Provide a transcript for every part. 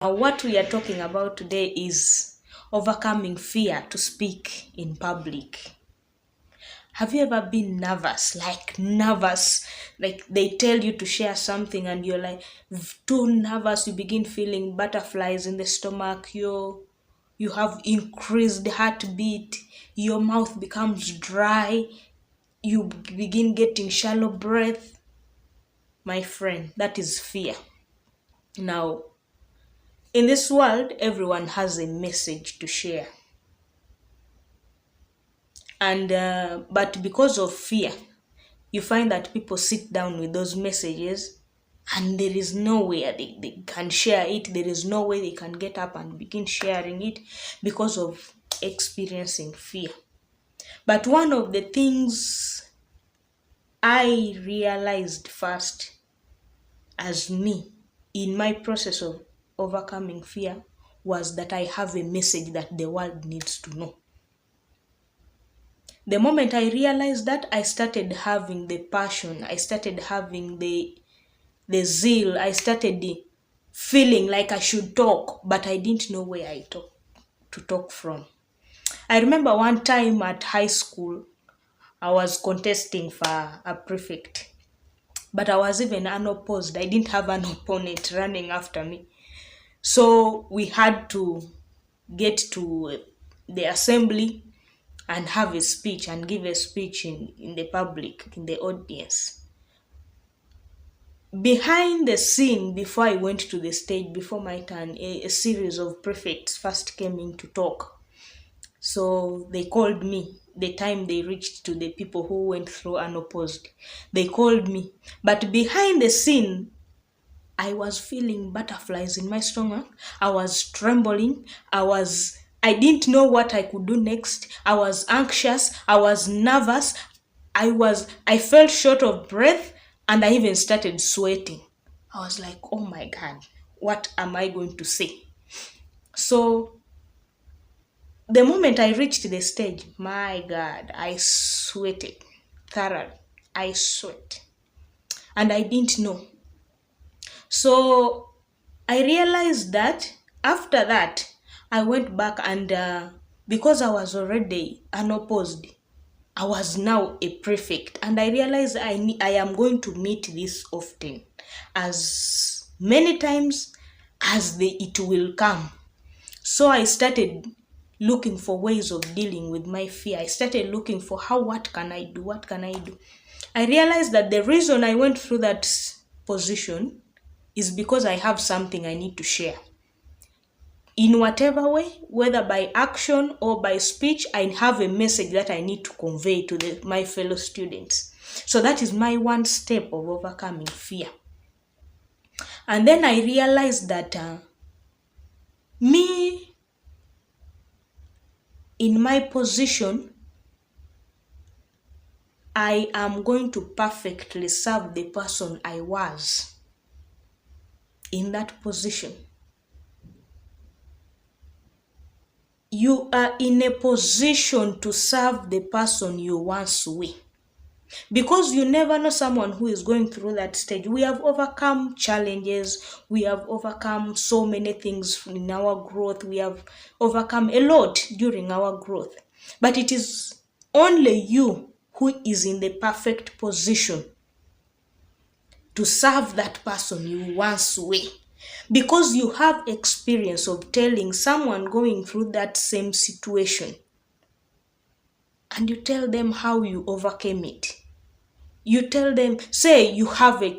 What we are talking about today is overcoming fear to speak in public. Have you ever been nervous? Like they tell you to share something and you're like too nervous, you begin feeling butterflies in the stomach, you have increased heartbeat, your mouth becomes dry, you begin getting shallow breath. My friend, that is fear. Now, in this world, everyone has a message to share. And but because of fear, you find that people sit down with those messages and there is nowhere they can share it. There is no way they can get up and begin sharing it because of experiencing fear. But one of the things I realized first as me in my process of overcoming fear was that I have a message that the world needs to know. The moment I realized that, I started having the passion, I started having the zeal, I started feeling like I should talk, but I didn't know where to talk from. I remember one time at high school, I was contesting for a prefect, but I was even unopposed. I didn't have an opponent running after me. So we had to get to the assembly and have a speech and give a speech in the public, in the audience. Behind the scene, before I went to the stage, before my turn, a series of prefects first came in to talk. So they called me the time they reached to the people who went through unopposed. They called me. But behind the scene, I was feeling butterflies in my stomach. I was trembling. I didn't know what I could do next. I was anxious. I was nervous. I felt short of breath and I even started sweating. I was like, oh my God, what am I going to say? So the moment I reached the stage, my God, I sweated thoroughly. I sweat. And I didn't know. So I realized that after that, I went back and because I was already unopposed, I was now a prefect. And I realized I am going to meet this often, as many times as it will come. So I started looking for ways of dealing with my fear. I started looking for what can I do? What can I do? I realized that the reason I went through that position is because I have something I need to share. In whatever way, whether by action or by speech, I have a message that I need to convey to my fellow students. So that is my one step of overcoming fear. And then I realized that me, in my position, I am going to perfectly serve the person I was in that position. You are in a position to serve the person you once were. Because you never know someone who is going through that stage. We have overcome challenges. We have overcome so many things in our growth. We have overcome a lot during our growth. But it is only you who is in the perfect position to serve that person you once were. Because you have experience of telling someone going through that same situation, and you tell them how you overcame it. You tell them, say you have a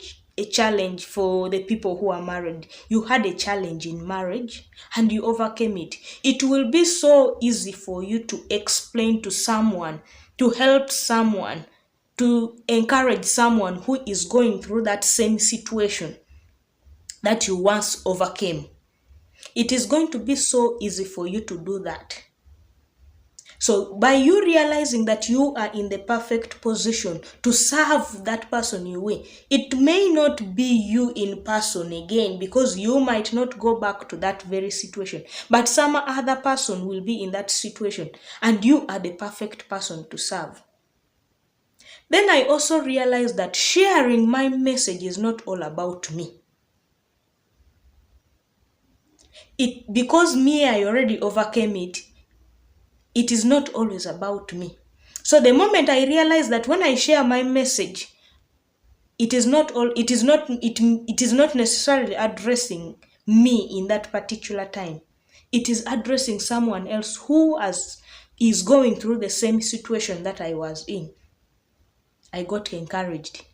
challenge for the people who are married. You had a challenge in marriage and you overcame it. It will be so easy for you to explain to someone, to help someone, to encourage someone who is going through that same situation that you once overcame. It is going to be so easy for you to do that. So by you realizing that you are in the perfect position to serve that person you were, it may not be you in person again, because you might not go back to that very situation, but some other person will be in that situation and you are the perfect person to serve. Then I also realized that sharing my message is not all about me. because me, I already overcame it, it is not always about me. So the moment I realize that when I share my message, it is not necessarily addressing me in that particular time. It is addressing someone else who is going through the same situation that I was in. I got encouraged.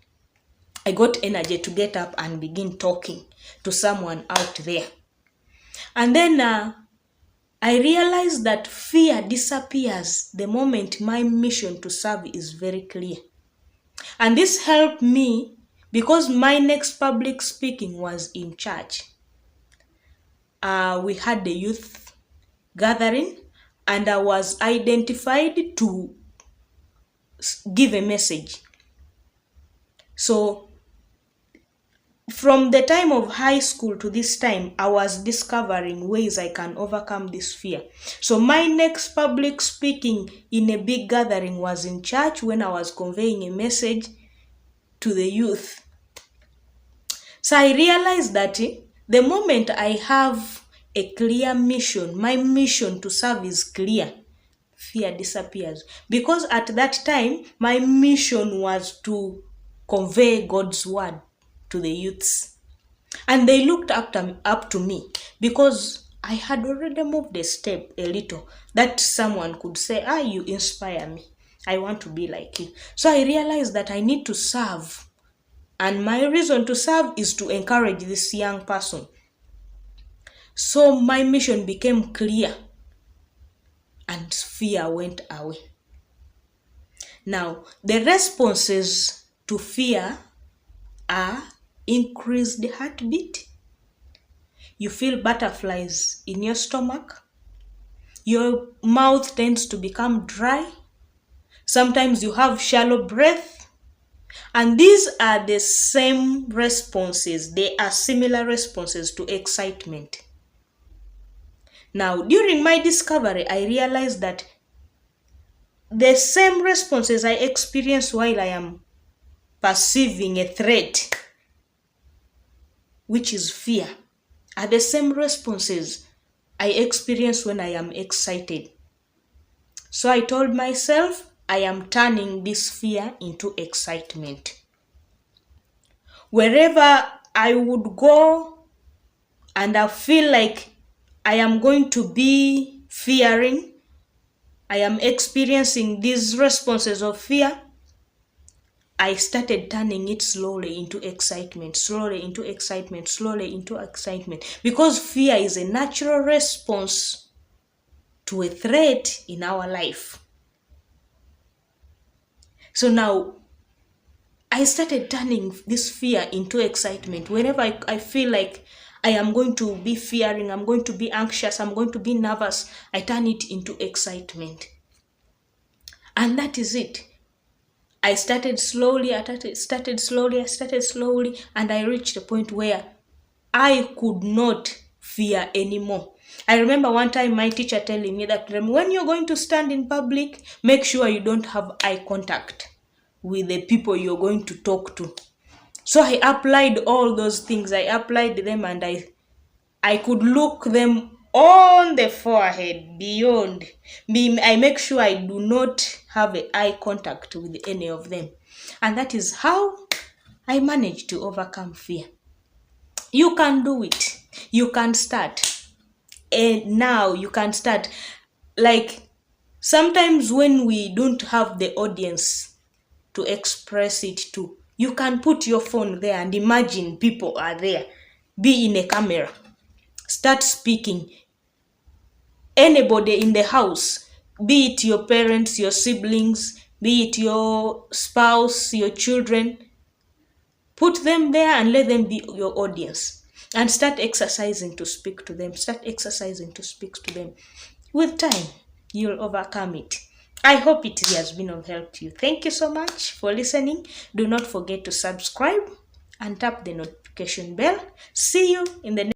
I got energy to get up and begin talking to someone out there. And then I realized that fear disappears the moment my mission to serve is very clear. And this helped me because my next public speaking was in church. We had the youth gathering, and I was identified to give a message. So from the time of high school to this time, I was discovering ways I can overcome this fear. So my next public speaking in a big gathering was in church when I was conveying a message to the youth. So I realized that the moment I have a clear mission, my mission to serve is clear, fear disappears. Because at that time, my mission was to convey God's word to the youths. And they looked up to me because I had already moved a step a little that someone could say, you inspire me. I want to be like you. So I realized that I need to serve. And my reason to serve is to encourage this young person. So my mission became clear and fear went away. Now, the responses to fear are increased heartbeat. You feel butterflies in your stomach. Your mouth tends to become dry. Sometimes you have shallow breath. And these are the same responses. They are similar responses to excitement. Now, during my discovery, I realized that the same responses I experience while I am perceiving a threat, which is fear, are the same responses I experience when I am excited. So I told myself, I am turning this fear into excitement. Wherever I would go and I feel like I am going to be fearing, I am experiencing these responses of fear, I started turning it slowly into excitement, slowly into excitement, slowly into excitement. Because fear is a natural response to a threat in our life. So now, I started turning this fear into excitement. Whenever I feel like I am going to be fearing, I'm going to be anxious, I'm going to be nervous, I turn it into excitement. And that is it. I started slowly, and I reached a point where I could not fear anymore. I remember one time my teacher telling me that when you're going to stand in public, make sure you don't have eye contact with the people you're going to talk to. So I applied all those things. I applied them and I could look them on the forehead beyond. I make sure I do not have eye contact with any of them. And that is how I managed to overcome fear. You can do it. You can start. And now you can start. Like sometimes when we don't have the audience to express it to, you can put your phone there and imagine people are there. Be in a camera. Start speaking. Anybody in the house, be it your parents, your siblings, be it your spouse, your children, put them there and let them be your audience. And start exercising to speak to them. Start exercising to speak to them. With time, you'll overcome it. I hope it has been of help to you. Thank you so much for listening. Do not forget to subscribe and tap the notification bell. See you in the next